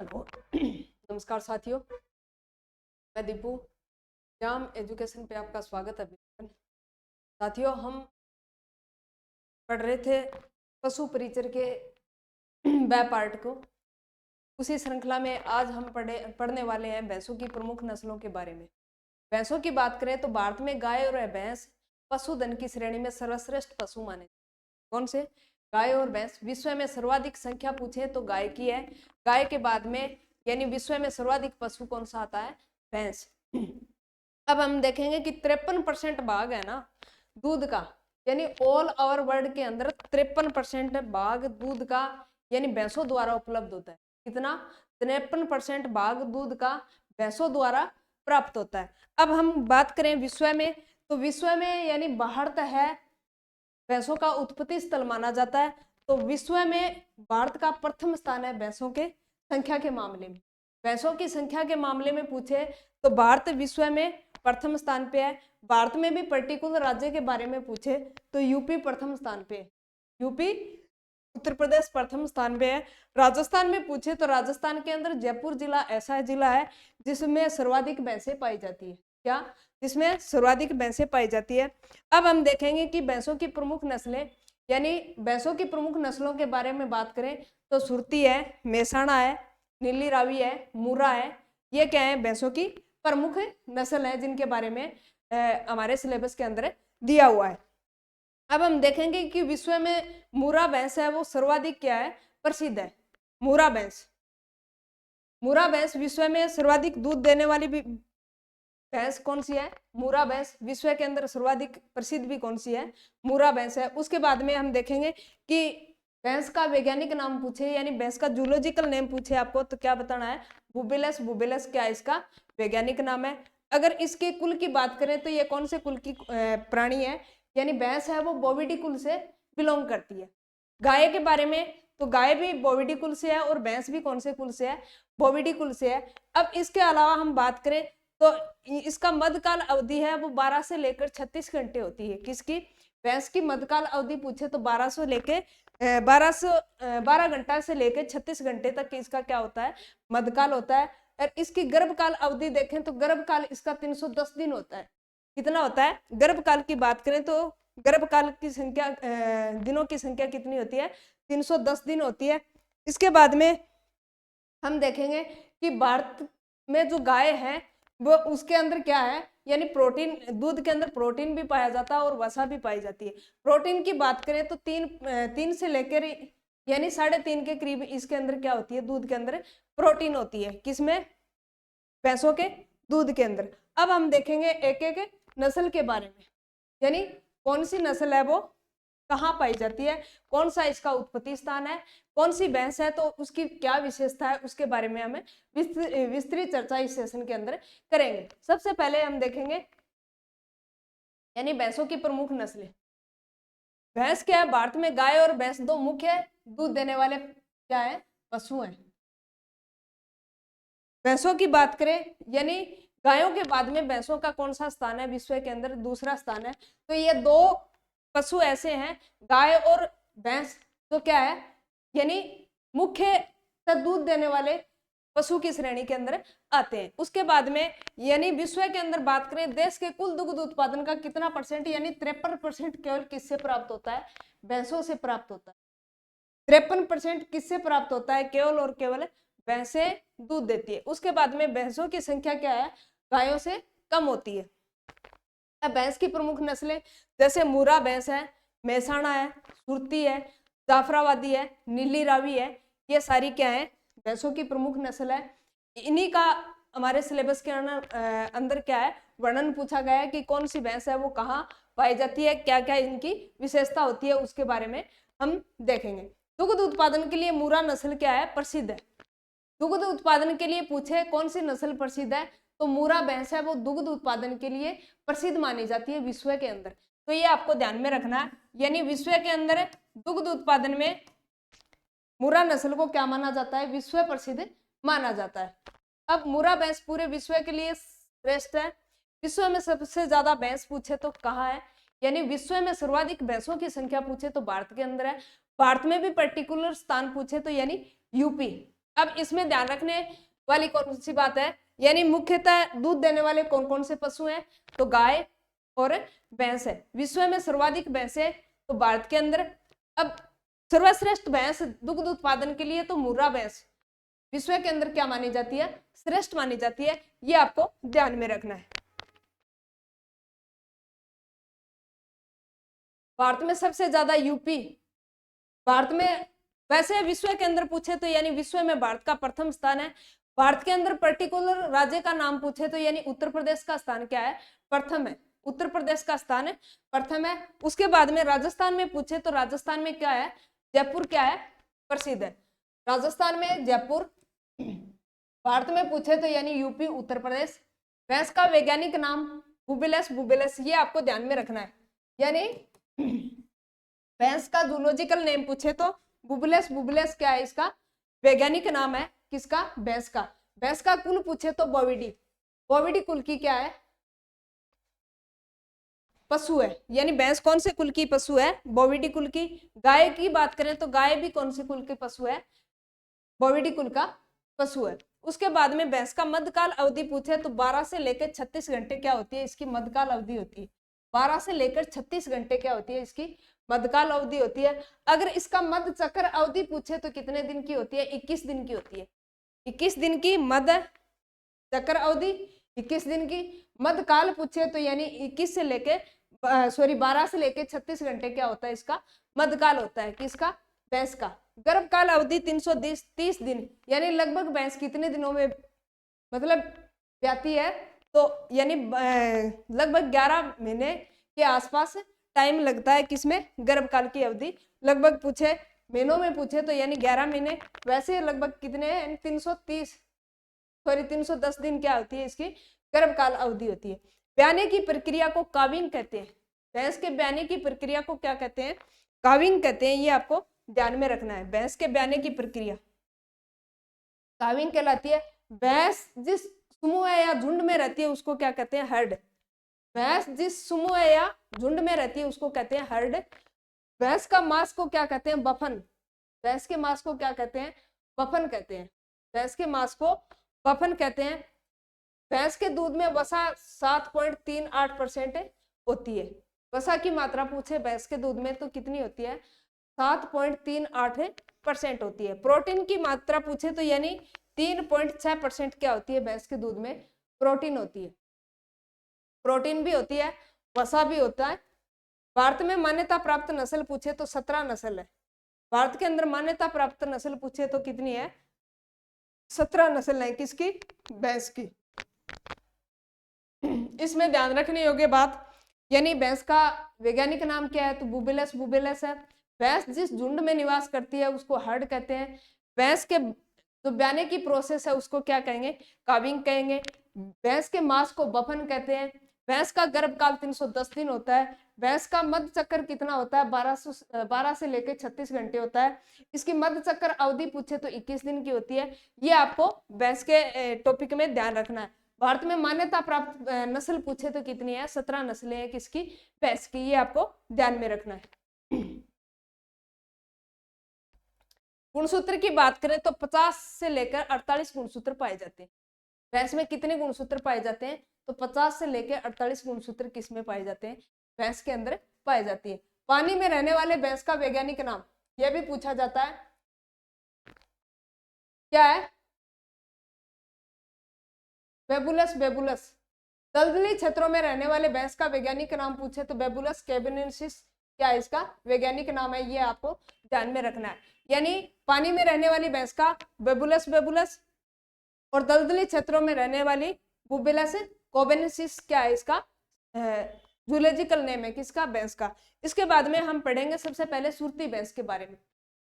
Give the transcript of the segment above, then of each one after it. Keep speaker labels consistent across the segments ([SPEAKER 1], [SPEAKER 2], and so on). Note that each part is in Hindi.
[SPEAKER 1] हेलो नमस्कार साथियों, मैं दीपू जाम एजुकेशन पे आपका स्वागत है। साथियों, हम पढ़ रहे थे पशु परिचर के ब पार्ट को। उसी श्रृंखला में आज हम पढ़ने वाले हैं भैंसों की प्रमुख नस्लों के बारे में। भैंसों की बात करें तो भारत में गाय और भैंस पशुधन की श्रेणी में सर्वश्रेष्ठ पशु माने। कौन से? गाय और भैंस। विश्व में सर्वाधिक संख्या पूछे तो गाय की है। गाय के बाद में यानी विश्व में सर्वाधिक पशु कौन सा आता है? भैंस। अब हम देखेंगे कि 53% भाग है ना दूध का, यानी ऑल ओवर वर्ल्ड के अंदर 53% भाग दूध का यानी भैंसों द्वारा उपलब्ध होता है। कितना? 53% भाग दूध का भैंसों द्वारा प्राप्त होता है। अब हम बात करें विश्व में, तो विश्व में यानी भारत है भैंसों का उत्पत्ति स्थल माना जाता है। तो विश्व में भारत का प्रथम स्थान है भैंसों के संख्या के मामले में। भैंसों की संख्या के मामले में पूछे तो भारत विश्व में प्रथम स्थान पे है। भारत में भी पर्टिकुलर राज्य के बारे में पूछे तो यूपी प्रथम स्थान पे है। यूपी, उत्तर प्रदेश प्रथम स्थान पे है। राजस्थान में पूछे तो राजस्थान के अंदर जयपुर जिला ऐसा जिला है जिसमें सर्वाधिक भैंसें पाई जाती है। क्या? जिसमें सर्वाधिक भैंसें पाई जाती है। अब हम देखेंगे कि भैंसों की प्रमुख नस्लें, यानी भैंसों की प्रमुख नस्लों के बारे में बात करें तो सुरती है, मेहसाणा है, नीली रावी है, मुर्रा है। ये क्या है? भैंसों की प्रमुख नस्ल है जिनके बारे में हमारे सिलेबस के अंदर दिया हुआ है। अब हम देखेंगे कि विश्व में मुर्रा भैंस है वो सर्वाधिक क्या है? प्रसिद्ध है। मुर्रा भैंस, मुर्रा भैंस विश्व में सर्वाधिक दूध देने वाली भी भैंस कौन सी है? मुर्रा भैंस। विश्व के अंदर सर्वाधिक प्रसिद्ध भी कौन सी है? मुर्रा भैंस है। उसके बाद में हम देखेंगे कि भैंस का वैज्ञानिक नाम पूछे यानी भैंस का जूलॉजिकल नेम पूछे आपको तो क्या बताना है? बुबेलस। बुबेलस क्या है इसका वैज्ञानिक नाम है। अगर इसके कुल की बात करें तो ये कौन से कुल की प्राणी है? यानी भैंस है वो बोविडी कुल से बिलोंग करती है। गाय के बारे में तो गाय भी बोविडी कुल से है और भैंस भी कौन से कुल से है? बोविडी कुल से है। अब इसके अलावा हम बात करें तो इसका मध्यकाल अवधि है वो 12 से लेकर 36 घंटे होती है। किसकी? भैंस की मध्यकाल अवधि पूछे तो 12 घंटा से लेकर 36 घंटे तक इसका क्या होता है? मध्यकाल होता है। और इसकी गर्भकाल अवधि देखें तो गर्भकाल इसका 310 दिन होता है। कितना होता है? गर्भकाल की बात करें तो गर्भकाल की संख्या दिनों की संख्या कितनी होती है? 310 दिन होती है। इसके बाद में हम देखेंगे कि भारत में जो गाय है वो उसके अंदर क्या है? यानी प्रोटीन, दूध के अंदर प्रोटीन भी पाया जाता है और वसा भी पाई जाती है। प्रोटीन की बात करें तो तीन से लेकर यानी 3.5 के करीब इसके अंदर क्या होती है? दूध के अंदर प्रोटीन होती है। किसमें? भैंसों के दूध के अंदर। अब हम देखेंगे एक एक नस्ल के बारे में, यानी कौन सी नस्ल है वो कहाँ पाई जाती है, कौन सा इसका उत्पत्ति स्थान है, कौन सी भैंस है तो उसकी क्या विशेषता है, उसके बारे में हमें विस्तृत चर्चा इस सेशन के अंदर करेंगे। सबसे पहले हम देखेंगे यानी भैंसों की प्रमुख नस्लें। भैंस क्या है? भारत में गाय और भैंस दो मुख्य दूध देने वाले क्या है? पशु हैं। भैंसों की बात करें यानी गायों के बाद में भैंसों का कौन सा स्थान है? विश्व के अंदर दूसरा स्थान है। तो ये दो पशु ऐसे हैं, गाय और भैंस, तो क्या है? यानी मुख्य दूध देने वाले पशु की श्रेणी के अंदर आते हैं। उसके बाद में यानी विश्व के अंदर बात करें देश के कुल दुग्ध उत्पादन का कितना परसेंट यानी 53% केवल किससे प्राप्त होता है? भैंसों से प्राप्त होता है। 53% किससे प्राप्त होता है? केवल और केवल भैंसें दूध देती है। उसके बाद में भैंसों की संख्या क्या है? गायों से कम होती है। अब भैंस की प्रमुख नस्लें जैसे मुर्रा भैंस है, मेहसाणा है, सुरती है, जाफराबादी है, नीली रावी है। ये सारी क्या है? भैंसों की प्रमुख नस्ल है। इन्हीं का हमारे सिलेबस के अंदर क्या है? वर्णन पूछा गया है कि कौन सी भैंस है वो कहाँ पाई जाती है, क्या क्या इनकी विशेषता होती है, उसके बारे में हम देखेंगे। दुग्ध उत्पादन के लिए मुर्रा नस्ल क्या है? प्रसिद्ध है। दुग्ध उत्पादन के लिए पूछे कौन सी नस्ल प्रसिद्ध है तो मुर्रा भैंस है वो दुग्ध उत्पादन के लिए प्रसिद्ध मानी जाती है विश्व के अंदर। तो ये आपको ध्यान में रखना है, यानी विश्व के अंदर दुग्ध उत्पादन में मुर्रा नस्ल को क्या माना जाता है? विश्व प्रसिद्ध माना जाता है। अब मुर्रा भैंस पूरे विश्व के लिए श्रेष्ठ है। विश्व में सबसे ज्यादा भैंस पूछे तो कहाँ है? यानी विश्व में सर्वाधिक भैंसों की संख्या पूछे तो भारत के अंदर है। भारत में भी पर्टिकुलर स्थान पूछे तो यानी यूपी। अब इसमें ध्यान रखने वाली कौन सी बात है, यानी मुख्यतः दूध देने वाले कौन कौन से पशु हैं, तो गाय और भैंस है। विश्व में सर्वाधिक भैंस है तो भारत के अंदर। अब सर्वश्रेष्ठ भैंस दुग्ध उत्पादन के लिए तो मुर्रा भैंस विश्व के अंदर क्या मानी जाती है, श्रेष्ठ मानी जाती है, ये आपको ध्यान में रखना है। भारत में सबसे ज्यादा यूपी, भारत में वैसे विश्व के अंदर पूछे तो यानी विश्व में भारत का प्रथम स्थान है। भारत के अंदर पर्टिकुलर राज्य का नाम पूछे तो यानी उत्तर प्रदेश का स्थान क्या है, प्रथम है। उत्तर प्रदेश का स्थान है प्रथम है। उसके बाद में राजस्थान में पूछे तो राजस्थान में क्या है, जयपुर क्या है, प्रसिद्ध है। राजस्थान में जयपुर। भारत में पूछे तो यानी यूपी, उत्तर प्रदेश। भैंस का वैज्ञानिक नाम बुबेलस बुबेलस, ये आपको ध्यान में रखना है। यानी भैंस का जूलॉजिकल नेम पूछे तो बुबेलस बुबेलस क्या है, इसका वैज्ञानिक नाम है, किसका, भैंस का। भैंस का कुल पूछे तो बोविडी, बोविडी कुल की क्या है, पशु है। यानी भैंस कौन से कुल की पशु है, बोविडी कुल की। गाय की बात करें तो गाय भी कौन से कुल के पशु है, बोविडी कुल का पशु है। उसके बाद में भैंस का मध्यकाल अवधि पूछे तो 12 से लेकर 36 घंटे क्या होती है, इसकी मध्यकाल अवधि होती है। 12 से लेकर 36 घंटे क्या होती है, इसकी मध्यकाल अवधि होती है। अगर इसका मध्य चक्र अवधि पूछे तो कितने दिन की होती है, 21 दिन की होती है। 21 दिन की मध्य चक्र अवधि, 21 दिन की। मध्यकाल पूछे तो यानी 21 से लेके 12 से लेके 36 घंटे क्या होता है, इसका मध्यकाल होता है, किसका, भैंस का। गर्भकाल अवधि 330 दिन, यानी लगभग भैंस कितने दिनों में मतलब ब्याती है, तो यानी लगभग 11 महीने के आसपास टाइम लगता है, किसमें, गर्भकाल की अवधि। लगभग पूछे महीनों में पूछे तो यानी 11 महीने। वैसे लगभग कितने हैं, 310 दिन क्या होती है, इसकी गर्भकाल अवधि होती है। ब्याने की प्रक्रिया को काविंग कहते हैं। भैंस के ब्याने की प्रक्रिया को क्या कहते हैं, काविंग कहते हैं, ये आपको ध्यान में रखना है। भैंस के ब्याने की प्रक्रिया काविंग कहलाती है। भैंस जिस समूह या झुंड में रहती है उसको क्या कहते हैं, हर्ड। भैंस जिस समूह या झुंड में रहती है उसको कहते हैं हर्ड। भैंस का मांस को क्या कहते हैं, बफन। भैंस के मांस को क्या कहते हैं, बफन कहते हैं। भैंस के मांस को बफन कहते हैं। भैंस के दूध में वसा 7.38% होती है। वसा की मात्रा पूछे भैंस के दूध में तो कितनी होती है, 7.38% होती है। प्रोटीन की मात्रा पूछे तो यानी 3.6% क्या होती है, भैंस के दूध में प्रोटीन होती है। प्रोटीन भी होती है, वसा भी होता है। भारत में मान्यता प्राप्त नस्ल पूछे तो 17 नस्ल है। भारत के अंदर मान्यता प्राप्त नस्ल पूछे तो कितनी है, 17 नस्ल है, किसकी, भैंस की। इसमें ध्यान रखने योग्य बात, यानी भैंस का वैज्ञानिक नाम क्या है, तो बुबेलस बुबेलस है। भैंस जिस झुंड में निवास करती है उसको हर्ड कहते हैं। भैंस के जो ब्याने की प्रोसेस है उसको क्या कहेंगे, काविंग कहेंगे। भैंस के मांस को बफन कहते हैं। भैंस का गर्भकाल 310 दिन होता है। भैंस का मध्य चक्र कितना होता है, 12 से लेकर 36 घंटे होता है। इसकी मध्य चक्र अवधि पूछे तो 21 दिन की होती है। ये आपको भैंस के टॉपिक में ध्यान रखना है। भारत में मान्यता प्राप्त नस्ल पूछे तो कितनी है, 17 नस्लें हैं, किसकी, भैंस की। ये आपको ध्यान में रखना है। गुणसूत्र की बात करें तो 50 से लेकर 48 गुणसूत्र पाए जाते हैं। भैंस में कितने गुणसूत्र पाए जाते हैं, तो 50 से लेकर 48 गुणसूत्र किस में पाए जाते हैं, भैंस के अंदर पाई जाती है। पानी में रहने वाले भैंस का वैज्ञानिक नाम यह भी पूछा जाता है, क्या है, बेबुलस बेबुलस। दलदली क्षेत्रों में रहने वाले भैंस का वैज्ञानिक नाम पूछे तो बेबुलस कैबिनेंसिस क्या है, इसका वैज्ञानिक नाम है। ये आपको ध्यान में रखना है। यानी पानी में रहने वाली भैंस का बेबुलस बेबुलस और दलदली क्षेत्रों में रहने वाली बुबेलस कोबेनेसिस क्या है, इसका जूलॉजिकल नेम है, किसका, भैंस का। इसके बाद में हम पढ़ेंगे सबसे पहले सुरती भैंस के बारे में।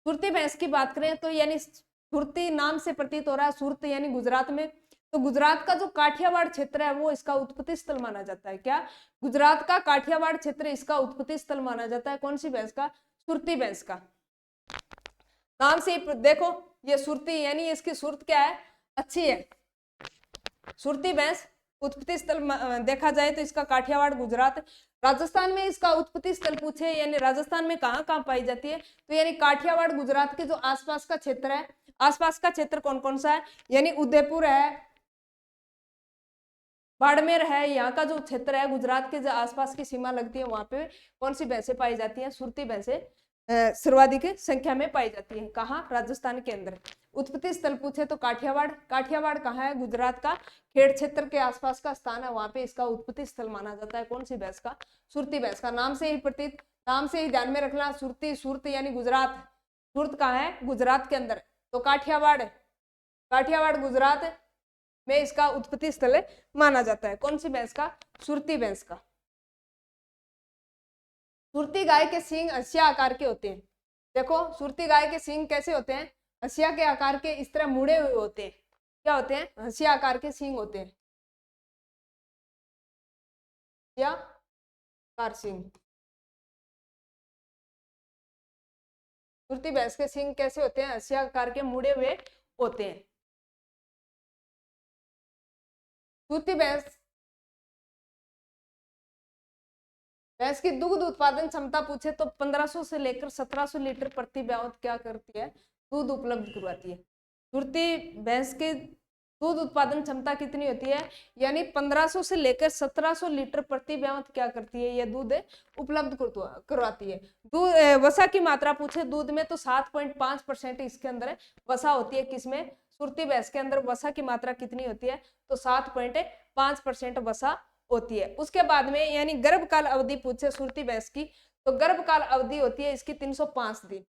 [SPEAKER 1] सुरती भैंस की बात करें तो यानी सुरती नाम से प्रतीत हो रहा है, सुरत यानी गुजरात में। तो गुजरात का जो काठियावाड़ क्षेत्र है वो इसका उत्पत्ति स्थल माना जाता है। क्या, गुजरात का काठियावाड़ क्षेत्र इसका उत्पत्ति स्थल माना जाता है। कौन सी भैंस का, सुरती भैंस का। नाम से देखो ये सुरती यानी इसकी सुरत क्या है, अच्छी है। सुरती भैंस उत्पत्ति स्थल देखा जाए तो इसका काठियावाड़ गुजरात। राजस्थान में इसका उत्पत्ति स्थल पूछे यानी राजस्थान में कहाँ कहाँ पाई जाती है, तो यानी काठियावाड़ गुजरात के जो आसपास का क्षेत्र है, आसपास का क्षेत्र कौन कौन सा है, यानी उदयपुर है, बाड़मेर है, यहाँ का जो क्षेत्र है गुजरात के जो आसपास की सीमा लगती है वहां पे कौन सी भैंसें पाई जाती हैं, सुरती भैंसें सर्वाधिक संख्या में पाई जाती है। कहाँ, राजस्थान के अंदर। उत्पत्ति स्थल पूछे तो काठियावाड़, काठियावाड़ कहाँ है, गुजरात का खेड़ क्षेत्र के आसपास का स्थान है, वहां पे इसका उत्पत्ति स्थल माना जाता है। कौन सी भैंस का, सुरती भैंस का। नाम से ही प्रतीत, नाम से ही ध्यान में रखना, सुरती, सुरत यानी गुजरात, सुरत कहाँ है, गुजरात के अंदर, तो काठियावाड़, काठियावाड़ गुजरात में इसका उत्पत्ति स्थल माना जाता है। कौन सी भैंस का, सुरती भैंस का। सुरती गाय के सींग हंसिया आकार के होते हैं। देखो सुरती गाय के सींग कैसे होते हैं, हंसिया के आकार के, इस तरह मुड़े हुए होते हैं। क्या होते हैं, हंसिया आकार के सींग होते हैं, या आकार सींग। सुरती भैंस के सींग कैसे होते हैं, हंसिया आकार के मुड़े हुए होते हैं। सुरती भैंस, भैंस की दुग्ध उत्पादन क्षमता पूछे तो 1500 से लेकर 1700 लीटर प्रति ब्यावत क्या करती है, दूध उपलब्ध करवाती है। सुरती भैंस की दूध उत्पादन क्षमता कितनी होती है, यानी 1500 से लेकर 1700 लीटर प्रति ब्यावत क्या करती है, यह दूध उपलब्ध करवाती है। दूध वसा की मात्रा पूछे दूध में तो 7.5% इसके अंदर वसा होती है। किसमें, सुरती भैंस के अंदर वसा की मात्रा कितनी होती है, तो 7.5% वसा होती है। उसके बाद में यानी गर्भकाल अवधि पूछे सुरती भैंस की, तो गर्भकाल अवधि होती है इसकी 305 दिन।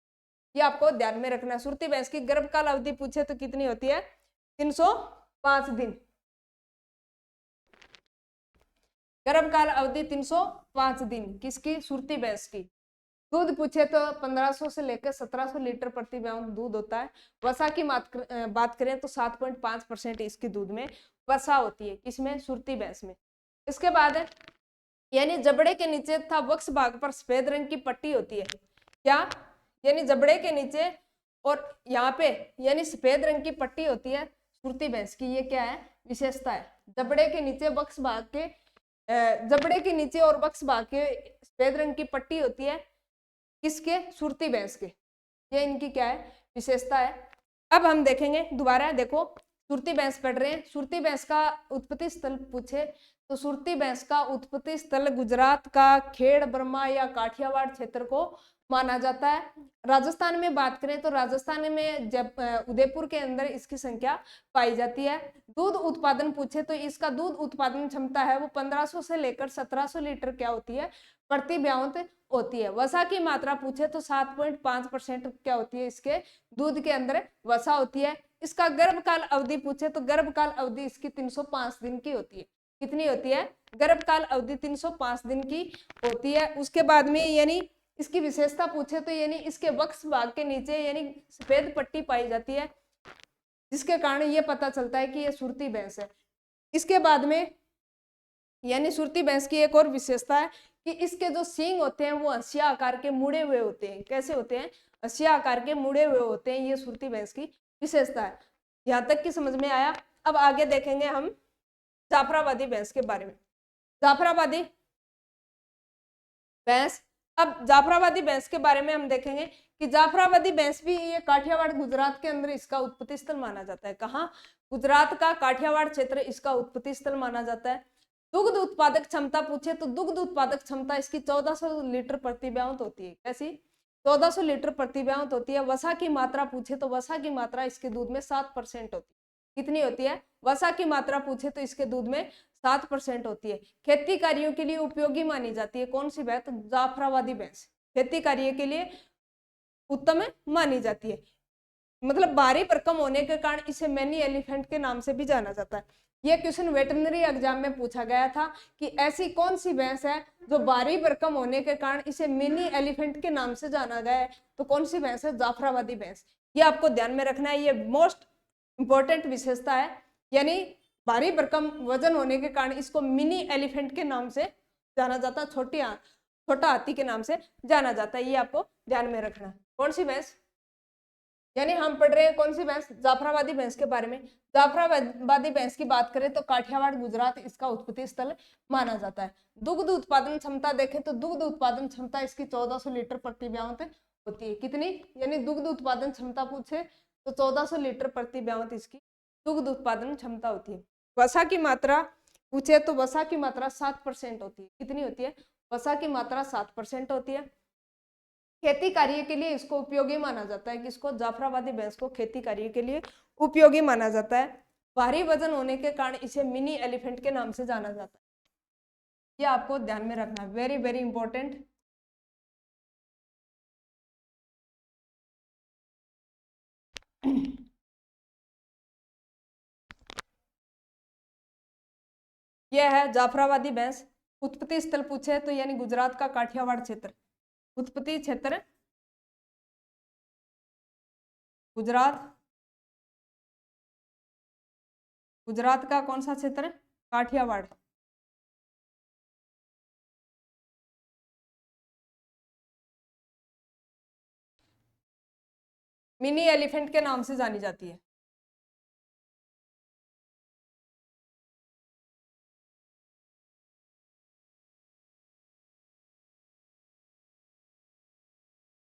[SPEAKER 1] ये आपको ध्यान में रखना है। सुरती भैंस की गर्भकाल अवधि पूछे तो कितनी होती है, 305 दिन। गर्भकाल अवधि 305 दिन किसकी, सुरती भैंस की। दूध पूछे तो 1500 से लेकर 1700 लीटर प्रति ब्यावत दूध होता है। वसा की बात करें तो 7.5% इसके दूध में वसा होती है। किसमें, सुरती भैंस में। इसके बाद यानी जबड़े के नीचे तथा वक्ष भाग पर सफेद रंग की पट्टी होती है। क्या, यानी जबड़े के नीचे और यहाँ पे यानी सफेद रंग की पट्टी होती है सुरती भैंस की। ये क्या है, विशेषता है। जबड़े के नीचे वक्ष भाग के, जबड़े के नीचे और वक्ष भाग के सफेद रंग की पट्टी होती है किसके, सुरती भैंस के। ये इनकी क्या है, विशेषता है। अब हम देखेंगे दोबारा, देखो सुरती भैंस पढ़ रहे हैं। सुरती भैंस का उत्पत्ति स्थल पूछे तो सुरती भैंस का उत्पत्ति स्थल गुजरात का खेड़, बर्मा या काठियावाड़ क्षेत्र को माना जाता है। राजस्थान में बात करें तो राजस्थान में जब उदयपुर के अंदर इसकी संख्या पाई जाती है। दूध उत्पादन पूछे तो इसका दूध उत्पादन क्षमता है वो 1500 से लेकर 1700 लीटर क्या होती है, प्रति ब्यावत होती है। वसा की मात्रा पूछे तो 7.5% क्या होती है, इसके दूध के अंदर वसा होती है। इसका गर्भकाल अवधि पूछे तो गर्भकाल अवधि इसकी 305 दिन की होती है। कितनी होती है, गर्भकाल अवधि 305 दिन की होती है। उसके बाद में यानी इसकी विशेषता पूछे तो यानी इसके वक्ष भाग के नीचे यानी सफेद पट्टी पाई जाती है, जिसके कारण ये पता चलता है कि ये सुरती भैंस है। इसके बाद में यानी सुरती भैंस की एक और विशेषता है कि इसके जो सींग होते हैं वो हंसिया आकार के मुड़े हुए होते हैं। कैसे होते हैं, हंसिया आकार के मुड़े हुए होते हैं। ये सुरती भैंस की विशेषता है। यहाँ तक की समझ में आया। अब आगे देखेंगे हम जाफराबादी भैंस के बारे में। जाफराबादी भैंस, अब जाफराबादी भैंस के बारे में हम देखेंगे कि जाफराबादी भैंस भी ये काठियावाड़ गुजरात के अंदर इसका उत्पत्ति स्थल माना जाता है। कहाँ, गुजरात का काठियावाड़ क्षेत्र इसका उत्पत्ति स्थल माना जाता है। दुग्ध उत्पादक क्षमता पूछे तो दुग्ध उत्पादक क्षमता इसकी 1400 लीटर प्रति ब्यावत होती है। कैसी, 1400 लीटर प्रति ब्यावत होती है। वसा की मात्रा पूछे तो वसा की मात्रा इसके दूध में 7% होती है। कितनी होती है, वसा की मात्रा पूछे तो इसके दूध में 7% होती है। खेती कार्यों के लिए उपयोगी मानी जाती है। कौन सी भैंस, जाफराबादी भैंस खेती कार्य के लिए उत्तम मानी जाती है। मतलब भारी भरकम होने के कारण इसे मैनी एलिफेंट के नाम से भी जाना जाता है। यह क्वेश्चन वेटरनरी एग्जाम में पूछा गया था कि ऐसी कौन सी भैंस है जो भारी भरकम होने के कारण इसे मिनी एलिफेंट के नाम से जाना गया है, तो कौन सी भैंस है, जाफराबादी भैंस। ये आपको ध्यान में रखना है, ये मोस्ट इंपॉर्टेंट विशेषता है। यानी भारी भरकम वजन होने के कारण इसको मिनी एलिफेंट के नाम से जाना जाता है, छोटा हाथी के नाम से जाना जाता है। ये आपको ध्यान में रखना है। कौन सी भैंस, यानी हम पढ़ रहे हैं कौन सी भैंस, जाफराबादी भैंस के बारे में। जाफराबादी भैंस की बात करें तो काठियावाड़ गुजरात इसका उत्पत्ति स्थल माना जाता है। दुग्ध उत्पादन क्षमता देखें तो दुग्ध उत्पादन क्षमता इसकी 1400 लीटर प्रति ब्यावत होती है। कितनी, यानी दुग्ध उत्पादन क्षमता पूछे तो 1400 लीटर प्रति ब्यावत इसकी दुग्ध उत्पादन क्षमता होती है। वसा की मात्रा पूछे तो वसा की मात्रा 7% होती है। कितनी होती है, वसा की मात्रा 7% होती है। खेती कार्य के लिए इसको उपयोगी माना जाता है। किसको, जाफराबादी भैंस को खेती कार्य के लिए उपयोगी माना जाता है। भारी वजन होने के कारण इसे मिनी एलिफेंट के नाम से जाना जाता है। ये आपको ध्यान में रखना है, वेरी वेरी इंपॉर्टेंट। यह है जाफराबादी भैंस। उत्पत्ति स्थल पूछे तो यानी गुजरात का काठियावाड़ क्षेत्र। उत्पत्ति क्षेत्र गुजरात, गुजरात का कौन सा क्षेत्र, काठियावाड़। मिनी एलिफेंट के नाम से जानी जाती है।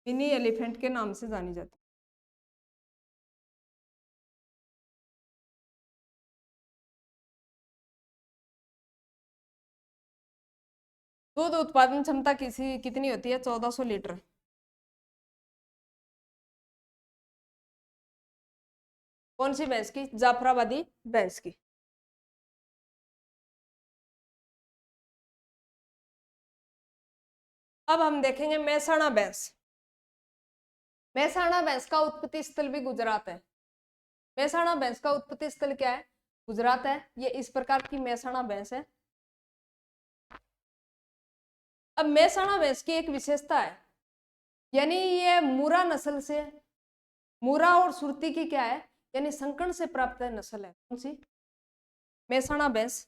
[SPEAKER 1] मिनी एलिफेंट के नाम से जानी जाती है। दूध उत्पादन क्षमता कितनी होती है, 1400 लीटर। कौन सी भैंस की, जाफराबादी भैंस की। अब हम देखेंगे मेहसाणा भैंस। मेहसाणा भैंस का उत्पत्ति स्थल भी गुजरात है। मेहसाणा भैंस का उत्पत्ति स्थल क्या है, गुजरात है। ये इस प्रकार की मेहसाणा भैंस है। अब मेहसाणा भैंस की एक विशेषता है, यानी ये मूरा नस्ल से, मूरा और सुरती की क्या है, यानी संकर्ण से प्राप्त नस्ल है। कौन सी, मेहसाणा भैंस।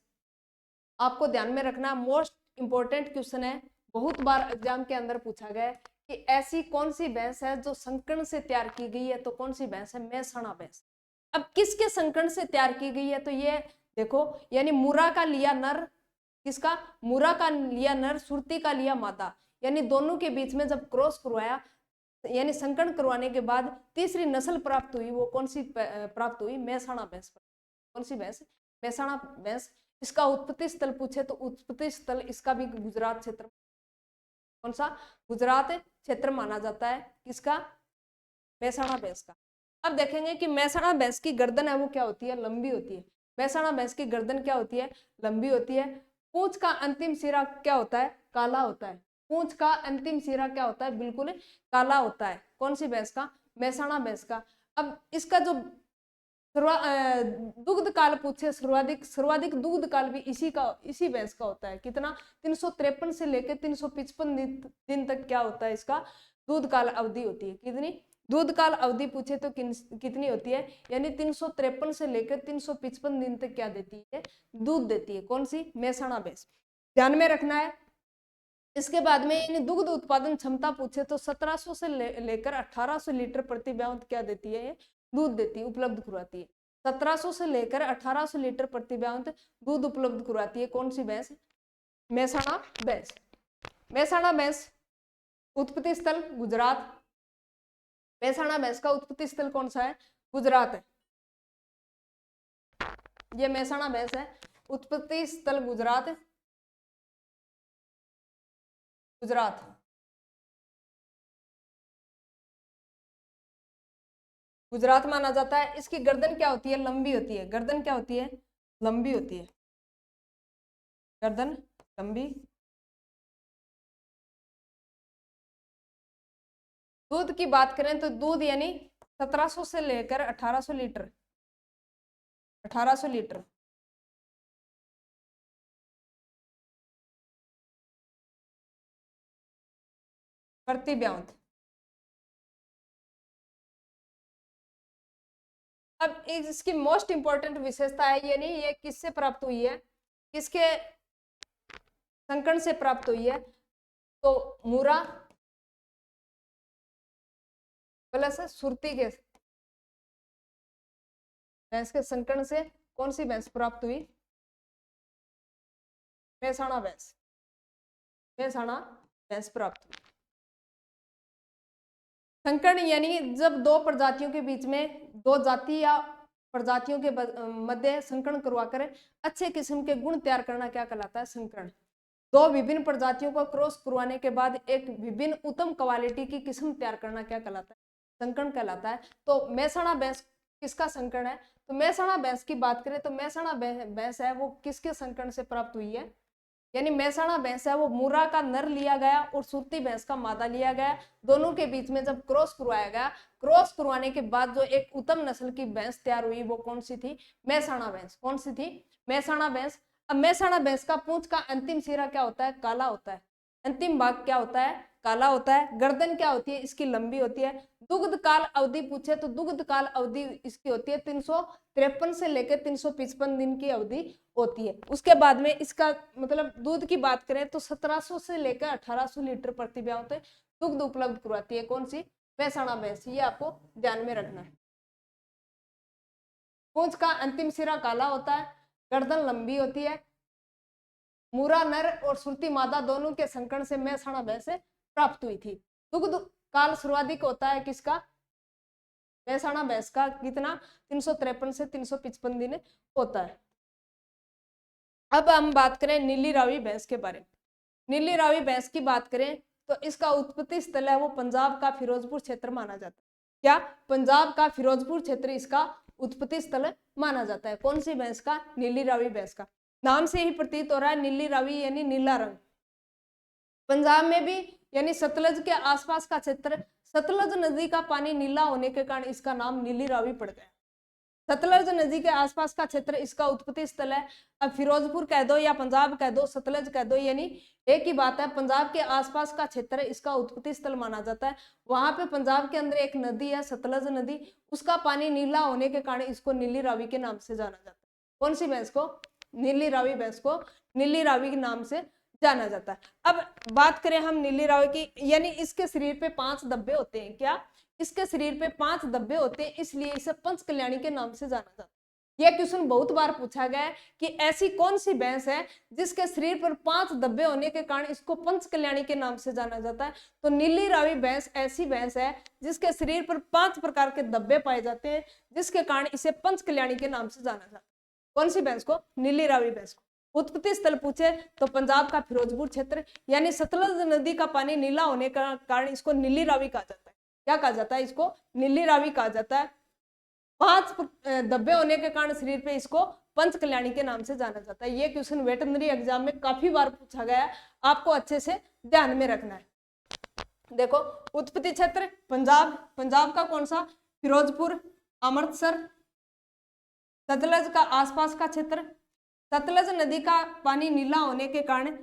[SPEAKER 1] आपको ध्यान में रखना, मोस्ट इंपोर्टेंट क्वेश्चन है, बहुत बार एग्जाम के अंदर पूछा गया है कि ऐसी कौन सी भैंस है जो संकर्ण से तैयार की गई है, तो कौन सी भैंस है, मेहसाणा भैंस। अब किसके संकर्ण से तैयार की गई है, तो ये देखो, यानी मुरा का लिया नर, किसका, मुरा का लिया नर, सुरती का लिया मादा, यानी दोनों के बीच में जब क्रॉस करवाया, यानी संकर्ण करवाने के बाद तीसरी नस्ल प्राप्त हुई, वो कौन सी प्राप्त हुई, मेहसाणा भैंस। कौन सी भैंस, मेहसाणा भैंस। इसका उत्पत्ति स्थल पूछे तो उत्पत्ति स्थल इसका भी गुजरात क्षेत्र। कौन सा, गुजरात क्षेत्र माना जाता है, किसका, मेहसाणा भैंस का। अब देखेंगे कि मेहसाणा भैंस की गर्दन है वो क्या होती है, लंबी होती है। मेहसाणा भैंस की गर्दन क्या होती है, लंबी होती है। पूंछ का अंतिम सिरा क्या होता है, काला होता है। पूंछ का अंतिम सिरा क्या होता है, बिल्कुल काला होता है। कौन सी भैंस का, मेहसाणा भैंस का। अब इसका जो दुग्ध काल पूछे, सर्वाधिक सर्वाधिक दुग्ध काल भी इसी भैंस का होता है। कितना, 353 से लेकर 355 दिन तक क्या होता है, इसका दूध काल अवधि होती है। कितनी, दूध काल अवधि पूछे तो कितनी होती है, यानी 353 से लेकर 355 दिन तक क्या देती है, दूध देती है। कौन सी, मेहसाणा भैंस। ध्यान में रखना है। इसके बाद में यानी दुग्ध उत्पादन क्षमता पूछे तो 1700 से लेकर 1800 लीटर प्रति ब्यावत क्या देती है, दूध देती है, उपलब्ध करवाती है। 1700 से लेकर 1800 लीटर प्रति ब्यावत दूध उपलब्ध करवाती है। कौन सी भैंस, मेहसाणा भैंस। मेहसाणा भैंस उत्पत्ति स्थल गुजरात। मेहसाणा भैंस का उत्पत्ति स्थल कौन सा है, गुजरात है। ये मेहसाणा भैंस है, उत्पत्ति स्थल गुजरात, गुजरात। गुजरात माना जाता है। इसकी गर्दन क्या होती है, लंबी होती है। गर्दन क्या होती है, लंबी होती है। गर्दन लंबी। दूध की बात करें तो दूध यानी 1700 से लेकर 1800 लीटर, 1800 लीटर प्रति ब्यावत। अब इसकी मोस्ट इंपॉर्टेंट विशेषता है, यानी ये किससे प्राप्त हुई है, किसके संकर्ण से प्राप्त हुई है, तो मूरा प्लस सुरती के भैंस के संकरण से कौन सी भैंस प्राप्त हुई? मेहसाणा भैंस, मेहसाणा भैंस प्राप्त हुई। संकरण यानी जब दो प्रजातियों के बीच में, दो जाति या प्रजातियों के मध्य संकरण करवाकर अच्छे किस्म के गुण तैयार करना क्या कहलाता है? संकरण। दो विभिन्न प्रजातियों को क्रॉस करवाने के बाद एक विभिन्न उत्तम क्वालिटी की किस्म तैयार करना क्या कहलाता है? संकरण कहलाता है। तो मेहसाणा भैंस किसका संकरण है? तो मेहसाणा भैंस की बात करें तो मेहसाणा भैंस है वो किसके संकरण से प्राप्त हुई है? यानी मेहसाणा भैंस है वो मुर्रा का नर लिया गया और सुरती भैंस का मादा लिया गया, दोनों के बीच में जब क्रॉस करवाया गया, क्रॉस करवाने के बाद जो एक उत्तम नस्ल की भैंस तैयार हुई वो कौन सी थी? मेहसाणा भैंस। कौन सी थी? मेहसाणा भैंस। अब मेहसाणा भैंस का पूंछ का अंतिम सिरा क्या होता है? काला होता है। अंतिम भाग क्या होता है? काला होता है। गर्दन क्या होती है? इसकी लंबी होती है। दुग्ध काल अवधि पूछे तो दुग्ध काल अवधि इसकी होती है 353 से लेकर 355 दिन की अवधि होती है। उसके बाद में इसका मतलब दूध की बात करें तो 1700 से लेकर 1800 लीटर प्रति ब्याह तक दुग्ध उपलब्ध करवाती है। कौन सी? मेहसाणा भैंस। ये आपको ध्यान में रखना है। पूंछ का अंतिम सिरा काला होता है, गर्दन लंबी होती है, मुरा नर और सुरती मादा दोनों के संकरण से मेहसाणा भैंस प्राप्त हुई थी। दुग्ध काल सर्वाधिक होता है किसका? मेहसाणा भैंस का। कितना? 353 से 355 दिन होता है। अब हम बात करें नीली रावी भैंस के बारे में। नीली रावी भैंस की बात करें तो इसका उत्पत्ति स्थल है वो पंजाब का फिरोजपुर क्षेत्र माना जाता है। क्या? पंजाब का फिरोजपुर क्षेत्र इसका उत्पत्ति स्थल माना जाता है। कौन सी भैंस का? नीली रावी भैंस का। नाम से ही प्रतीत हो रहा है नीली रावी यानी नीला रंग। पंजाब में भी यानी सतलज के आसपास का क्षेत्र, सतलज नदी का पानी नीला होने के कारण इसका नाम नीली रावी पड़ गया। सतलज नदी के आसपास का क्षेत्र इसका उत्पत्ति स्थल है। अब फिरोजपुर कह दो या पंजाब कह दो, सतलज कह दो, यानी एक ही बात है। पंजाब के आसपास का क्षेत्र इसका उत्पत्ति स्थल माना जाता है। वहां पे पंजाब के अंदर एक नदी है सतलज नदी, उसका पानी नीला होने के कारण इसको नीली रावी के नाम से जाना जाता है। कौन सी भैंस को? नीली रावी भैंस को नीली रावी के नाम से जाना जाता है। अब बात करें हम नीली रावी की, यानी इसके शरीर पे 5 धब्बे होते हैं। क्या? इसके शरीर पे 5 धब्बे होते हैं, इसलिए इसे पंच कल्याणी के नाम से जाना जाता है। यह क्वेश्चन बहुत बार पूछा गया है कि ऐसी कौन सी भैंस है जिसके शरीर पर 5 धब्बे होने के कारण इसको पंच कल्याणी के नाम से जाना जाता है? तो नीली रावी भैंस ऐसी भैंस है जिसके शरीर पर 5 प्रकार के धब्बे पाए जाते हैं, जिसके कारण इसे पंच कल्याणी के नाम से जाना जाता है। कौन सी भैंस को? नीली रावी भैंस को। उत्पत्ति स्थल पूछे तो पंजाब का फिरोजपुर क्षेत्र, यानी सतलज नदी का पानी नीला होने का कारण इसको नीली रावी कहा जाता है। क्या कहा जाता है? इसको नीली रावी कहा जाता है। 5 धब्बे होने के कारण शरीर पे इसको पंच कल्याणी के नाम से जाना जाता है। ये क्वेश्चन वेटरनरी एग्जाम में काफी बार पूछा गया है, आपको अच्छे से ध्यान में रखना है। देखो उत्पत्ति क्षेत्र पंजाब, पंजाब का कौन सा? फिरोजपुर, अमृतसर। सतलज का आसपास का क्षेत्र, सतलज नदी का पानी नीला होने के कारण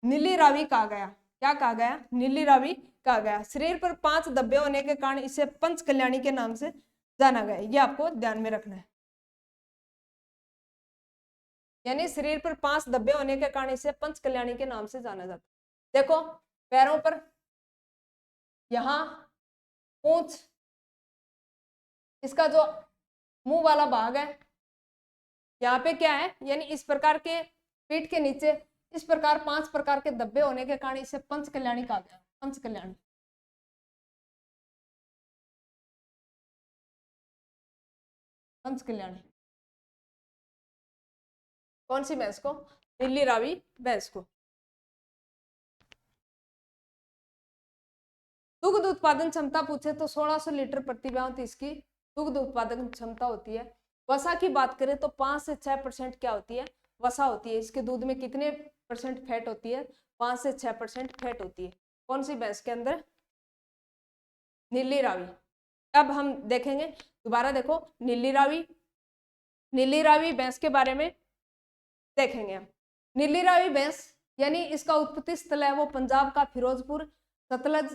[SPEAKER 1] नीली रावी कहा गया। क्या कहा गया? नीली रावी कहा गया। शरीर पर 5 धब्बे होने के कारण इसे पंच कल्याणी के नाम से जाना गया। ये आपको ध्यान में रखना है। यानी शरीर पर 5 धब्बे होने के कारण इसे पंच कल्याणी के नाम से जाना जाता है। देखो पैरों पर यहाँ पूंछ, इसका जो मुंह वाला भाग है यहाँ पे क्या है, यानी इस प्रकार के पीठ के नीचे इस प्रकार 5 प्रकार के धब्बे होने के कारण इसे पंच कल्याणी कहा गया। पंच कल्याणी, पंच कल्याणी। कौन सी भैंस को? नीली रावी भैंस को। दुग्ध उत्पादन क्षमता पूछे तो 1600 लीटर प्रति ब्याह इसकी दुग्ध उत्पादन क्षमता होती है। वसा की बात करें तो 5 से 6% क्या होती है? वसा होती है। इसके दूध में कितने % फैट होती है? 5 से 6% फैट होती है। कौन सी भैंस के अंदर? नीली रावी। अब हम देखेंगे दोबारा, देखो नीली रावी, नीली रावी भैंस के बारे में देखेंगे हम। नीली रावी भैंस यानी इसका उत्पत्ति स्थल है वो पंजाब का फिरोजपुर, सतलज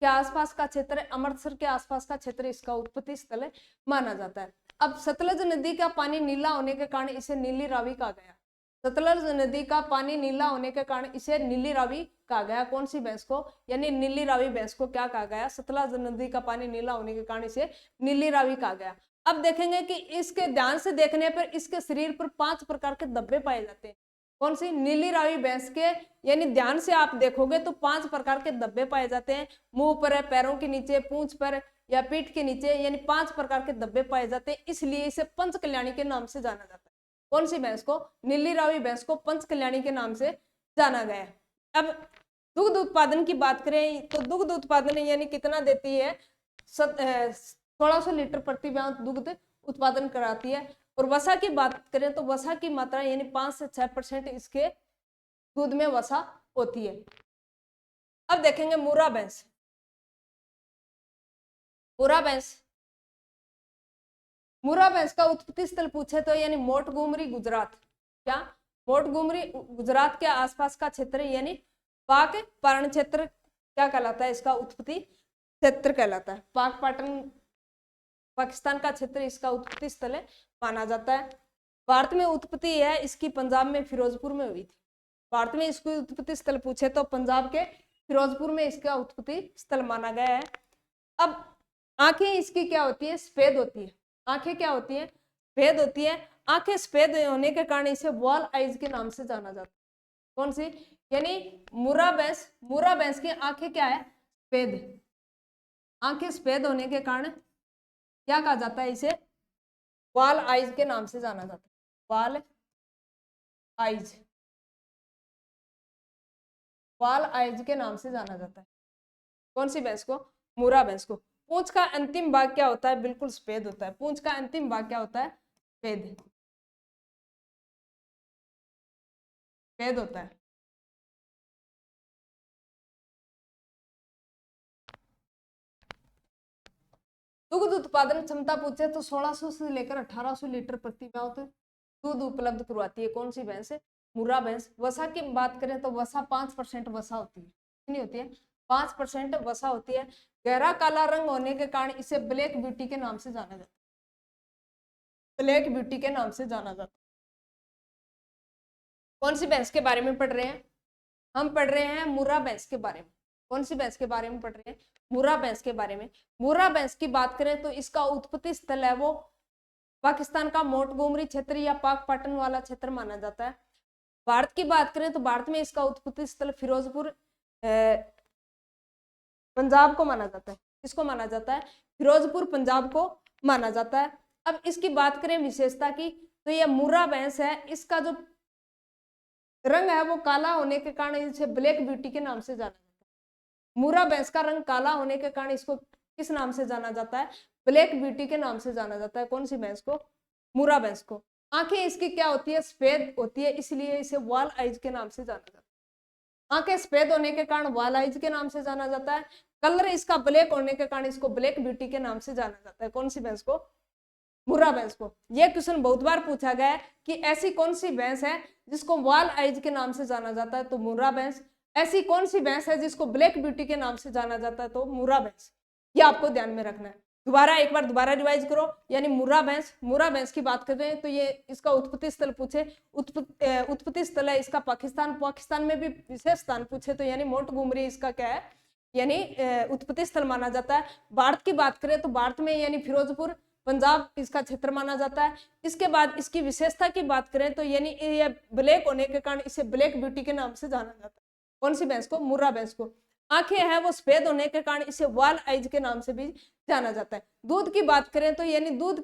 [SPEAKER 1] के आसपास का क्षेत्र, अमृतसर के आसपास का क्षेत्र इसका उत्पत्ति स्थल माना जाता है। अब सतलज नदी का पानी नीला होने के कारण इसे नीली रावी कहा गया। सतलज नदी का पानी नीला होने के कारण इसे नीली रावी कहा गया। कौन सी भैंस को? यानी नीली रावी भैंस को क्या कहा गया? सतलज नदी का पानी नीला होने के कारण इसे नीली रावी कहा गया। अब देखेंगे कि इसके ध्यान से देखने पर इसके शरीर पर 5 प्रकार के धब्बे पाए जाते हैं। कौन सी? नीली रावी भैंस के, यानी ध्यान से आप देखोगे तो 5 प्रकार के धब्बे पाए जाते हैं। मुंह पर, पैरों के नीचे, पूंछ पर या पीठ के नीचे, यानी 5 प्रकार के धब्बे पाए जाते हैं, इसलिए इसे पंच कल्याणी के नाम से जाना जाता है। कौन सी भैंस को? नीली रावी भैंस को पंच कल्याणी के नाम से जाना गया है। अब दुग्ध उत्पादन की बात करें तो दुग्ध उत्पादन यानी कितना देती है? 1600 लीटर प्रति ब्याह दुग्ध उत्पादन कराती है। और वसा की बात करें तो वसा की मात्रा यानी 5 से 6% इसके दूध में वसा होती है। अब देखेंगे मुर्रा भैंस। मुर्रा भैंस, मुर्रा भैंस का उत्पत्ति स्थल पूछे तो यानी मोटगुमरी गुजरात। क्या? मोटगुमरी गुजरात के आसपास का क्षेत्र यानी पाक पाटन क्षेत्र क्या कहलाता है? इसका उत्पत्ति क्षेत्र कहलाता है। पाक पाटन पाकिस्तान का क्षेत्र इसका उत्पत्ति स्थल माना जाता है। भारत में उत्पत्ति है इसकी पंजाब में फिरोजपुर में हुई थी। भारत में इसकी उत्पत्ति स्थल पूछे तो पंजाब के फिरोजपुर में इसका उत्पत्ति स्थल माना गया है। अब आंखें इसकी क्या होती है? सफेद होती है। आंखें क्या होती है? सफेद होती है। आंखें सफेद होने के कारण इसे वॉल आइज के नाम से जाना जाता है। कौन सी? यानी मुर्रा भैंस की आंखें क्या है? सफेद। आंखें सफेद होने के कारण क्या कहा जाता है? इसे वॉल आइज के नाम से जाना जाता है। वॉल आइज, वॉल आइज के नाम से जाना जाता है। कौन सी भैंस को? मुर्रा भैंस को। पूंछ का अंतिम भाग क्या होता है? बिल्कुल सफेद होता है। पूंछ का अंतिम भाग क्या होता है? सफेद, सफेद होता है। दुग्ध उत्पादन क्षमता पूछे तो 1600 से लेकर 1800 लीटर प्रति ब्याह दूध उपलब्ध करवाती है। कौन सी भैंस? मुर्रा भैंस। वसा की बात करें तो वसा 5% वसा होती है। कितनी होती है? 5% वसा होती है। गहरा काला रंग होने के कारण इसे ब्लैक ब्यूटी के नाम से जाना जाता है। ब्लैक ब्यूटी के नाम से जाना जाता है। कौन सी भैंस के बारे में पढ़ रहे हैं? हम पढ़ रहे हैं मुर्रा भैंस के बारे में। कौन सी भैंस के बारे में पढ़ रहे हैं? मुर्रा भैंस के बारे में। मुर्रा भैंस की बात करें तो इसका उत्पत्ति स्थल है वो पाकिस्तान का मोटगुमरी क्षेत्र या पाक पाटन वाला क्षेत्र माना जाता है। भारत की बात करें तो भारत में इसका उत्पत्ति स्थल फिरोजपुर पंजाब को माना जाता है। किसको माना जाता है? फिरोजपुर पंजाब को माना जाता है। अब इसकी बात करें विशेषता की तो यह मुर्रा भैंस है। इसका जो रंग है वो काला होने के कारण इसे ब्लैक ब्यूटी के नाम से जाना जाता है। मुर्रा भैंस का रंग काला होने के कारण इसको किस नाम से जाना जाता है? ब्लैक ब्यूटी के नाम से जाना जाता है। कौन सी भैंस को? मुर्रा भैंस को। आंखें इसकी क्या होती है? सफेद होती है, इसलिए इसे वॉल आइज के नाम से जाना जाता है। आंखें सफेद होने के कारण वॉल आइज के नाम से जाना जाता है। कलर इसका ब्लैक होने के कारण इसको ब्लैक ब्यूटी के नाम से जाना जाता है। कौन सी भैंस को? मुर्रा भैंस को। यह क्वेश्चन बहुत बार पूछा गया है कि ऐसी कौन सी भैंस है जिसको वॉल आइज के नाम से जाना जाता है? तो मुर्रा भैंस। ऐसी कौन सी भैंस है जिसको ब्लैक ब्यूटी के नाम से जाना जाता है? तो मुर्रा भैंस। ये आपको ध्यान में रखना है। एक बार दोबारा रिवाइज करो। यानी मुर्रा भैंस की बात कर रहे हैं तो ये इसका उत्पत्ति स्थल पूछे, उत्पत्ति स्थल है इसका पाकिस्तान में भी विशेष स्थान पूछे तो यानी मोटगुमरी इसका क्या है? यानी उत्पत्ति स्थल माना जाता है। भारत की बात करें तो भारत में यानी फिरोजपुर पंजाब इसका क्षेत्र माना जाता है। इसके बाद इसकी विशेषता की बात करें तो यानी ये ब्लैक होने के कारण इसे ब्लैक ब्यूटी के नाम से जाना जाता है। कौन सी भैंस को? मुर्रा भैंस को। आंखें हैं वो सफेद होने के कारण इसे वॉल आइज के नाम से भी जाना जाता है। दूध की बात करें तो यानी दूध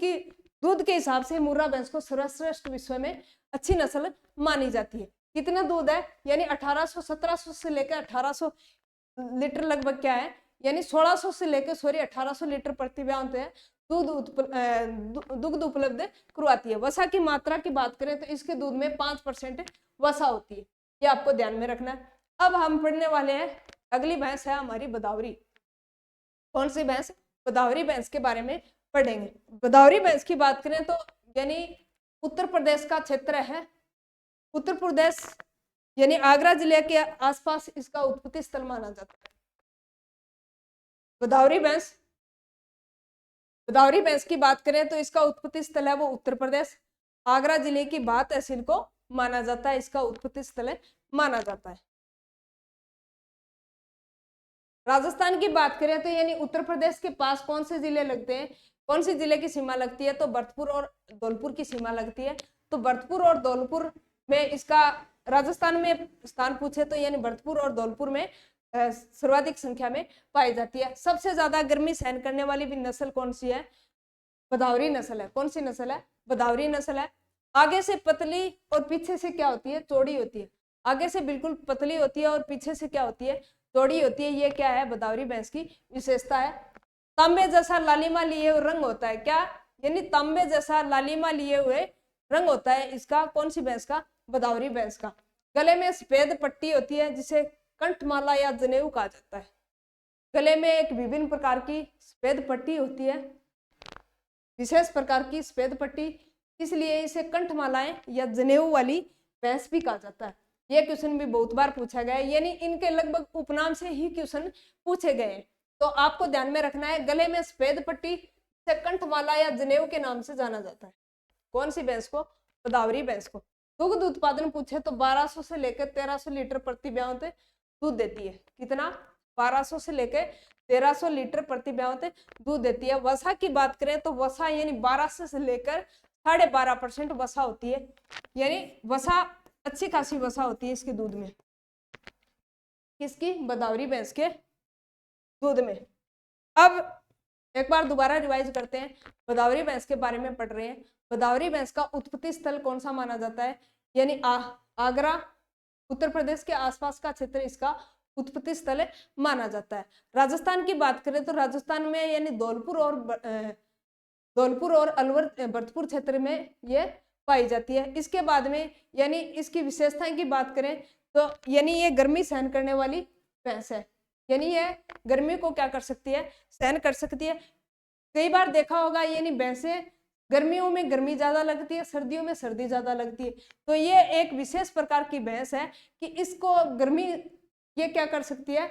[SPEAKER 1] के हिसाब से मुर्रा भैंस को सर्वश्रेष्ठ विश्व में अच्छी नस्ल मानी जाती है। कितना दूध है? यानी 1700 से लेकर 1800 लीटर लगभग क्या है? यानी 1600 से लेकर 1800 लीटर प्रति ब्याह होते हैं दुग्ध उपलब्ध करवाती है। वसा की मात्रा की बात करें तो इसके दूध में 5% वसा होती है। ये आपको ध्यान में रखना है। अब हम पढ़ने वाले हैं, अगली भैंस है हमारी बदावरी। कौन सी भैंस? बदावरी भैंस के बारे में पढ़ेंगे। बदावरी भैंस की बात करें तो यानी उत्तर प्रदेश का क्षेत्र है। उत्तर प्रदेश यानी आगरा जिले के आसपास इसका उत्पत्ति स्थल माना जाता है। बदावरी भैंस की बात करें तो इसका उत्पत्ति स्थल है वो उत्तर प्रदेश आगरा जिले की बाह तहसील को माना जाता है। इसका उत्पत्ति स्थल माना जाता है। राजस्थान की बात करें तो यानी उत्तर प्रदेश के पास कौन से जिले लगते हैं, कौन सी जिले की सीमा लगती है, तो भरतपुर और धौलपुर की सीमा लगती है। तो भरतपुर और धौलपुर में इसका राजस्थान में स्थान पूछे तो यानी भरतपुर और धौलपुर में सर्वाधिक संख्या में पाई जाती है। सबसे ज्यादा गर्मी सहन करने वाली भी नस्ल कौन सी है, भदावरी नस्ल है। कौन सी नस्ल है, भदावरी नस्ल है। आगे से पतली और पीछे से क्या होती है, चौड़ी होती है। आगे से बिल्कुल पतली होती है और पीछे से क्या होती है, चौड़ी होती है। ये क्या है, भदावरी भैंस की विशेषता है। तांबे जैसा लालिमा लिए हुए रंग होता है, क्या, यानी तांबे जैसा लालिमा लिए हुए रंग होता है इसका, कौन सी भैंस का, भदावरी भैंस का। गले में सफेद पट्टी होती है जिसे कंठमाला या जनेऊ कहा जाता है। गले में एक विभिन्न प्रकार की सफेद पट्टी होती है, विशेष प्रकार की सफेद पट्टी, इसलिए इसे कंठमालाएं या जनेऊ वाली भैंस भी कहा जाता है। यह क्वेश्चन भी बहुत बार पूछा गया है, यानी इनके लगभग उपनाम से ही क्वेश्चन पूछे गए हैं। तो आपको ध्यान में रखना है, गले में सफेद पट्टी से कंठमाला या जनेऊ के नाम से जाना जाता है। कौन सी भैंस को, भदावरी भैंस को। दुग्ध उत्पादन पूछे तो 1200 से लेकर 1300 लीटर प्रति ब्यावत दूध देती है। कितना, 1200 से लेकर 1300 लीटर प्रति ब्यावत दूध देती है। वसा की बात करें तो वसा यानी 1200 से लेकर 12.5% वसा होती है, यानी वसा अच्छी खासी वसा होती है इसके दूध में, किसकी, भदावरी भैंस के दूध में। अब एक बार दोबारा रिवाइज करते हैं, भदावरी भैंस के बारे में पढ़ रहे हैं। भदावरी भैंस का उत्पत्ति स्थल कौन सा माना जाता है, यानी आगरा, उत्तर प्रदेश के आसपास का क्षेत्र इसका उत्पत्ति स्थल माना जाता है। राजस्थान की बात करें तो राजस्थान में यानी धौलपुर और अलवर भरतपुर क्षेत्र में ये पाई जाती है। इसके बाद में यानी इसकी विशेषताएं की बात करें तो यानी ये गर्मी सहन करने वाली भैंस है, यानी ये गर्मी को क्या कर सकती है, सहन कर सकती है। कई बार देखा होगा यानी भैंसे गर्मियों में गर्मी ज्यादा लगती है, सर्दियों में सर्दी ज्यादा लगती है। तो ये एक विशेष प्रकार की भैंस है कि इसको गर्मी ये क्या कर सकती है,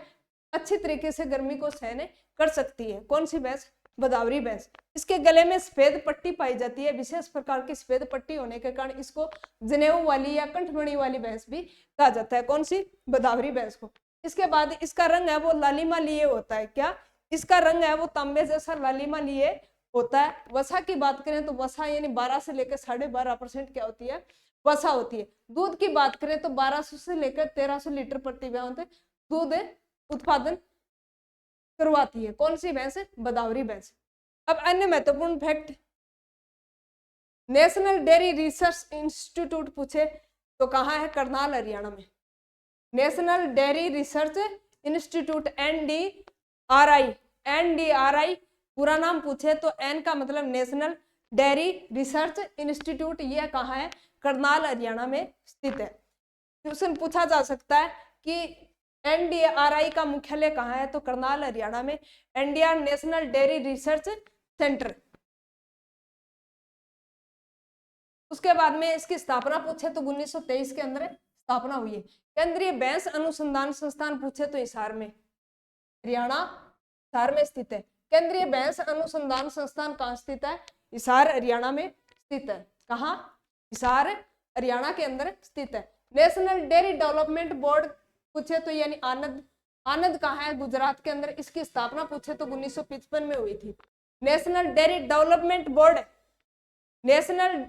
[SPEAKER 1] अच्छी तरीके से गर्मी को सहन कर सकती है। कौन सी भैंस, भदावरी भैंस। इसके गले में सफेद पट्टी पाई जाती है, विशेष प्रकार की सफेद पट्टी होने के कारण इसको जनेऊ वाली या कंठमणि वाली भैंस भी कहा जाता है। कौन सी, भदावरी भैंस को। इसके बाद इसका रंग है वो लालिमा लिए होता है, क्या, इसका रंग है वो तांबे जैसा लालिमा लिए होता है। वसा की बात करें तो वसा यानी 12 से लेकर 12.5% क्या होती है, वसा होती है। दूध की बात करें तो 1200 से लेकर 1300 लीटर प्रति ब्यावत दूध उत्पादन करवाती है। कौन सी भैंस, भदावरी भैंस। अब अन्य महत्वपूर्ण fact, national dairy research institute पूछे तो कहाँ है, करनाल हरियाणा में। National dairy research institute NDRI पूरा नाम पूछे तो N का मतलब नेशनल डेयरी रिसर्च इंस्टीट्यूट, यह कहाँ है, करनाल हरियाणा में स्थित है। क्वेश्चन पूछा जा सकता है कि NDRI का मुख्यालय कहाँ है, तो करनाल हरियाणा में। NDR national dairy research centre. उसके बाद में इसकी स्थापना पूछे तो 1923 के अंदर स्थापना हुई है। केंद्रीय भैंस अनुसंधान संस्थान पूछे तो हिसार में, हरियाणा, हिसार में स्थित है। केंद्रीय भैंस अनुसंधान संस्थान कहाँ स्थित है, हिसार हरियाणा में स्थित है। कहाँ, हिसार हरियाणा के अंदर स्थित है। नेशनल डेयरी डेवलपमेंट बोर्ड पूछे तो यानी आनंद कहाँ है, गुजरात के अंदर। इसकी स्थापना पूछे तो 1955 में हुई थी। National dairy development board, national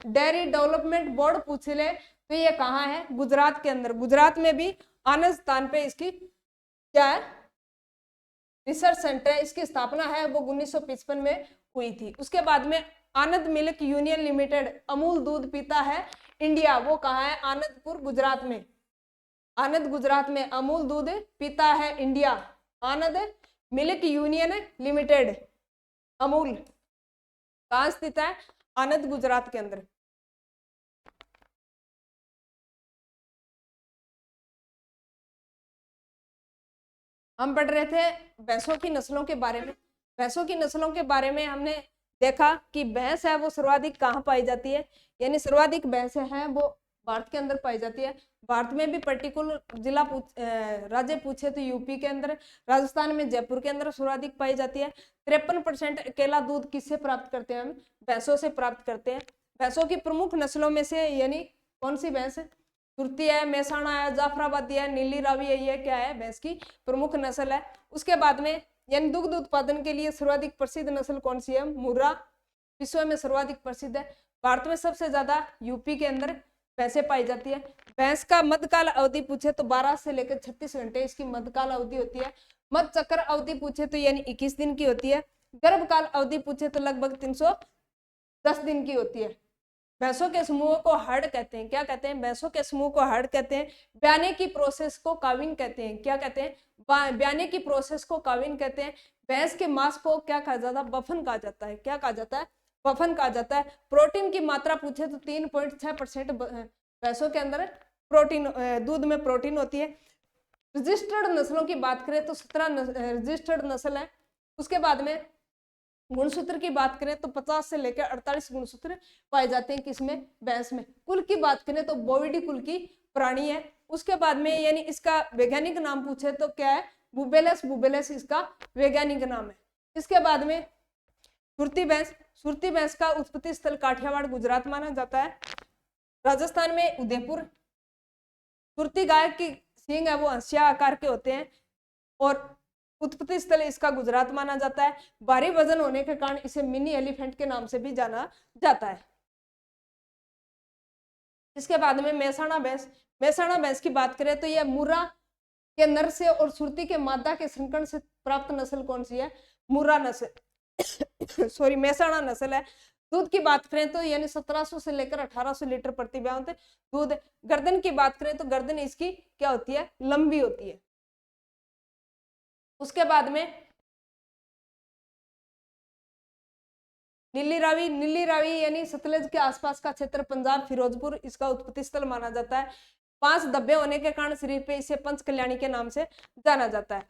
[SPEAKER 1] dairy development board पूछ ले तो ये कहाँ है, गुजरात के अंदर। गुजरात में भी आनंद स्थान पे इसकी क्या है, रिसर्च सेंटर है। इसकी स्थापना है वो 1955 में हुई थी। उसके बाद में आनंद मिल्क यूनियन लिमिटेड अमूल दूध पीता है इंडिया, वो कहाँ है, आनंदपुर गुजरात में। आनंद गुजरात में अमूल दूध पीता है इंडिया, आनंद मिल्क यूनियन लिमिटेड अमूल कहाँ स्थित है, आनंद गुजरात के अंदर। हम पढ़ रहे थे भैंसों की नस्लों के बारे में। भैंसों की नस्लों के बारे में हमने देखा कि भैंस है वो सर्वाधिक कहाँ पाई जाती है, यानी सर्वाधिक भैंसें हैं वो भारत के अंदर पाई जाती है। भारत में भी पर्टिकुलर जिला राज्य पूछे तो यूपी के अंदर, राजस्थान में जयपुर के अंदर सर्वाधिक पाई जाती है। 53% अकेला दूध किससे प्राप्त करते हैं, हम भैंसों से प्राप्त करते हैं। भैंसों की प्रमुख नस्लों में से यानी कौन सी भैंस, सुरती है, मेहसाणा है, जाफराबादी है, नीली रावी है, ये क्या है भैंस की प्रमुख नस्ल है। उसके बाद में यानी दुग्ध उत्पादन के लिए सर्वाधिक प्रसिद्ध नस्ल कौन सी है? मुर्रा विश्व में सर्वाधिक प्रसिद्ध है। भारत में सबसे ज्यादा यूपी के अंदर भैंसें पाई जाती है। भैंस का मध्यकाल अवधि पूछे तो 12 से लेकर 36 घंटे इसकी मध्यकाल अवधि होती है। मध्य चक्र अवधि पूछे तो यानी 21 दिन की होती है। गर्भकाल अवधि पूछे तो लगभग 310 दिन की होती है। भैंसों के समूह को हर्ड कहते हैं। क्या कहते हैं? भैंसों के समूह को हर्ड कहते हैं। ब्याने की प्रोसेस को काविन कहते हैं। क्या कहते हैं? ब्याने की प्रोसेस को काविन कहते हैं। भैंस के मांस को क्या कहा जाता है? बफन कहा जाता है। क्या कहा जाता है? बफन कहा जाता है। प्रोटीन की मात्रा पूछे तो 3.6% भैंसों के अंदर प्रोटीन, दूध में प्रोटीन होती है। रजिस्टर्ड नस्लों की बात करें तो 17 रजिस्टर्ड नस्ल है। उसके बाद में गुणसूत्र की बात करें तो 50 से लेकर 48 गुणसूत्र पाए जाते हैं किसमें? भैंस में। कुल की बात करें तो बोविडी कुल की प्राणी है। उसके बाद में यानी इसका वैज्ञानिक नाम पूछे तो क्या है? बुबेलस बुबेलस इसका वैज्ञानिक नाम है। इसके बाद में सुरती भैंस। सुरती भैंस का उत्पत्ति स्थल काठियावाड़ गुजरात माना जाता है। राजस्थान में उदयपुर। सुरती गाय की सींग है वो हंसिया आकार के होते हैं और उत्पत्ति स्थल इसका गुजरात माना जाता है। भारी वजन होने के कारण इसे मिनी एलिफेंट के नाम से भी जाना जाता है। इसके बाद में मेहसाणा भैंस। मेहसाणा भैंस की बात करें तो यह मुर्रा के नर से और सुरती के मादा के संकरण से प्राप्त नस्ल कौन सी है? मुर्रा नस्ल सॉरी मेहसाणा नस्ल है। दूध की बात करें तो यानी 1700 से लेकर 1800 लीटर प्रति ब्यात दूध। गर्दन की बात करें तो गर्दन इसकी क्या होती है? लंबी होती है। उसके बाद में नीली रावी। नीली रावी यानी सतलज के आसपास का क्षेत्र, पंजाब, फिरोजपुर इसका उत्पत्ति स्थल माना जाता है। 5 धब्बे होने के कारण शरीर पे इसे पंच कल्याणी के नाम से जाना जाता है।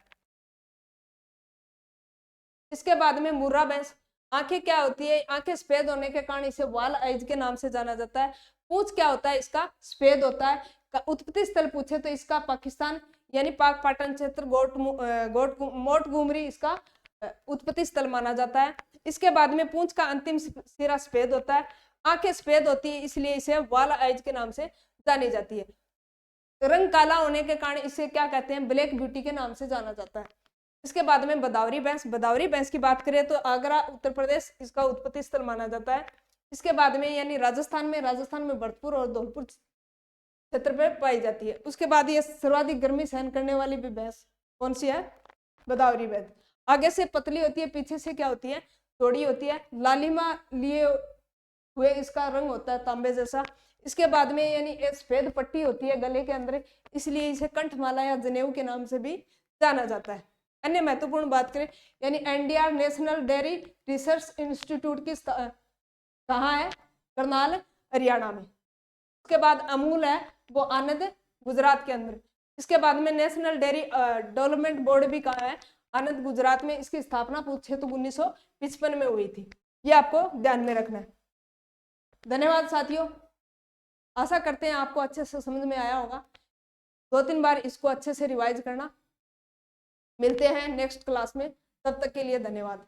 [SPEAKER 1] इसके बाद में मुर्रा भैंस। आंखें क्या होती है? आंखें सफेद होने के कारण इसे वाल आइज के नाम से जाना जाता है। पूंछ क्या होता है? इसका सफेद होता है। उत्पत्ति स्थल पूछे तो इसका पाकिस्तान यानी पाक पाटन क्षेत्र, मोटगुमरी इसका उत्पत्ति स्थल माना जाता है। इसके बाद में पूंछ का अंतिम सिरा सफेद होता है। आंखें सफेद होती है इसलिए इसे वाल आइज के नाम से जानी जाती है। रंग काला होने के कारण इसे क्या कहते हैं? ब्लैक ब्यूटी के नाम से जाना जाता है। इसके बाद में बदावरी भैंस। बदावरी भैंस की बात करें तो आगरा उत्तर प्रदेश इसका उत्पत्ति स्थल माना जाता है। इसके बाद में यानी राजस्थान में भरतपुर और धौलपुर क्षेत्र पर पाई जाती है। उसके बाद ये सर्वाधिक गर्मी सहन करने वाली भी भैंस कौन सी है? बदावरी भैंस। आगे से पतली होती है, पीछे से क्या होती है? चौड़ी होती है। लालिमा लिए हुए इसका रंग होता है तांबे जैसा। इसके बाद में यानी एक सफेद पट्टी होती है गले के अंदर, इसलिए इसे कंठमाला या जनेऊ के नाम से भी जाना जाता है। अन्य महत्वपूर्ण बात करें यानी NDR national dairy research institute की कहाँ है? करनाल, हरियाणा में। उसके बाद अमूल है वो आनंद, गुजरात के अंदर। इसके बाद में नेशनल डेयरी डेवलपमेंट बोर्ड भी कहाँ है? आनंद, गुजरात में। इसकी स्थापना पूछे तो 1955 में हुई थी। ये आपको ध्यान में रखना है। धन्यवाद साथियों, आशा करते हैं आपको अच्छे से समझ में आया होगा। 2-3 बार इसको अच्छे से रिवाइज करना। मिलते हैं नेक्स्ट क्लास में, तब तक के लिए धन्यवाद।